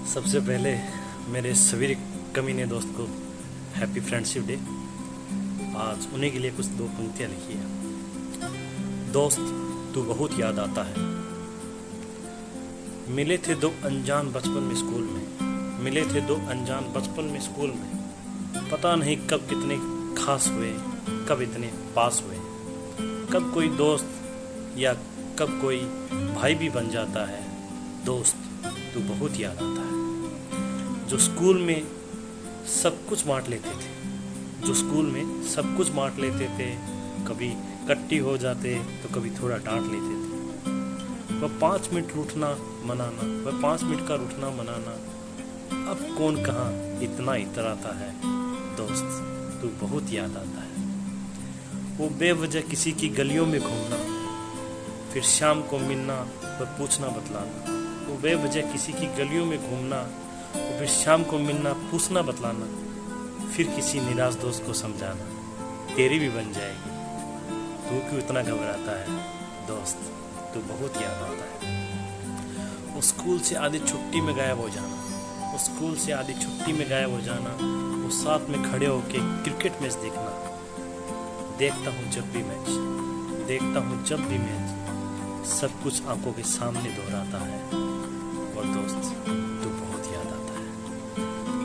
सबसे पहले मेरे सभी कमीने दोस्त को हैप्पी फ्रेंडशिप डे। आज उन्हीं के लिए कुछ दो पंक्तियाँ लिखी है। दोस्त तू बहुत याद आता है। मिले थे दो अनजान बचपन में स्कूल में, मिले थे दो अनजान बचपन में स्कूल में। पता नहीं कब कितने खास हुए, कब इतने पास हुए। कब कोई दोस्त या कब कोई भाई भी बन जाता है। दोस्त तू बहुत याद आता है। जो स्कूल में सब कुछ बांट लेते थे, जो स्कूल में सब कुछ बांट लेते थे, कभी कट्टी हो जाते तो कभी थोड़ा डांट लेते थे। वह 5 मिनट रूठना मनाना, वह 5 मिनट का रूठना मनाना, अब कौन कहाँ इतना इतराता है। दोस्त तू बहुत याद आता है। वो बेवजह किसी की गलियों में घूमना, फिर शाम को मिलना, वह पूछना बतलाना। वो बेवजह किसी की गलियों में घूमना, और फिर शाम को मिलना, पूछना बतलाना। फिर किसी निराश दोस्त को समझाना, तेरी भी बन जाएगी, तू क्यों इतना घबराता है। दोस्त तू बहुत याद आता है। वो स्कूल से आधी छुट्टी में गायब हो जाना, वो स्कूल से आधी छुट्टी में गायब हो जाना, वो साथ में खड़े होके क्रिकेट मैच देखना। देखता हूँ जब भी मैच, देखता हूँ जब भी मैच, सब कुछ आंखों के सामने दोहराता है। और दोस्त तू बहुत याद आता है।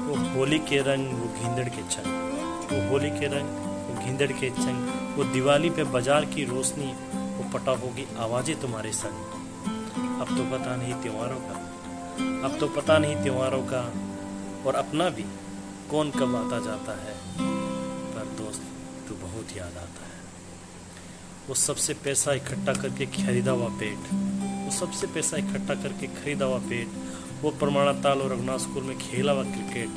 वो होली के रंग, वो घिंदड़ के चंग, वो होली के रंग, वो घिंदड़ के चंग, वो दिवाली पे बाजार की रोशनी, वो पटाखों की आवाज़ें तुम्हारे संग। अब तो पता नहीं त्योहारों का, अब तो पता नहीं त्योहारों का, और अपना भी कौन कब आता जाता है। पर दोस्त तू बहुत याद आता है। वो सबसे पैसा इकट्ठा करके खरीदा हुआ पेट, वो सबसे पैसा इकट्ठा करके खरीदा हुआ पेट, वो परमाणा ताल और रघुनाथ स्कूल में खेला हुआ क्रिकेट।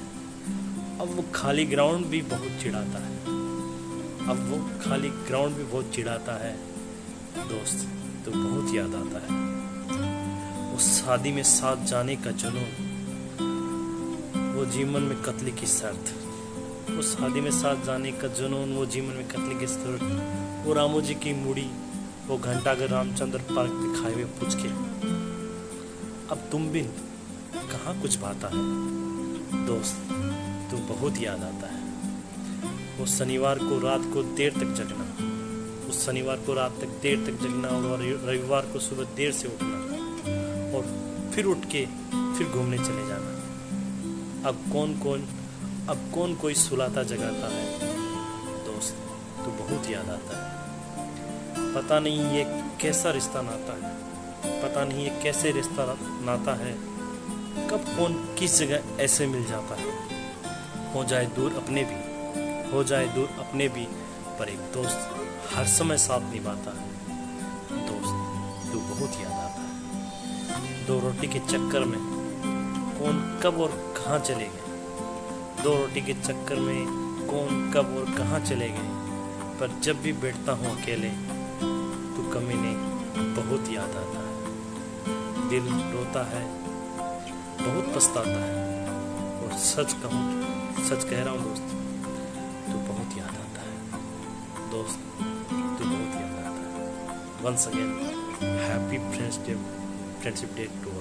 अब वो खाली ग्राउंड भी बहुत चिढ़ाता है, अब वो खाली ग्राउंड भी बहुत चिढ़ाता है। दोस्त तो बहुत याद आता है। वो शादी में साथ जाने का जुनून, वो जीवन में कत्ल की शर्त, वो शादी में साथ जाने का जुनून, वो जीवन में कत्ल की शर्त, वो रामो जी की मूड़ी, वो घंटाघर रामचंद्र पार्क दिखाए हुए पूछ के। अब तुम बिन कहाँ कुछ बाता है। दोस्त तू बहुत याद आता है। वो शनिवार को रात को देर तक जगना, उस शनिवार को रात तक देर तक जगना, और रविवार को सुबह देर से उठना, और फिर उठ के फिर घूमने चले जाना। अब कौन कोई सुलाता जगाता है। दोस्त तू बहुत याद आता है। पता नहीं ये कैसा रिश्ता नाता है, पता नहीं ये कैसे रिश्ता नाता है। कब कौन किस जगह ऐसे मिल जाता है। हो जाए दूर अपने भी, हो जाए दूर अपने भी, पर एक दोस्त हर समय साथ निभाता है। दोस्त तू बहुत याद आता है। 2 रोटी के चक्कर में कौन कब और कहाँ चले गए, 2 रोटी के चक्कर में कौन कब और कहाँ चले गए। पर जब भी बैठता हूँ अकेले, तू कमीने बहुत याद आता है। दिल रोता है, बहुत पछताता है, और सच कह रहा हूँ दोस्त, तू बहुत याद आता है। दोस्त तू बहुत याद आता है। Once again happy friendship day to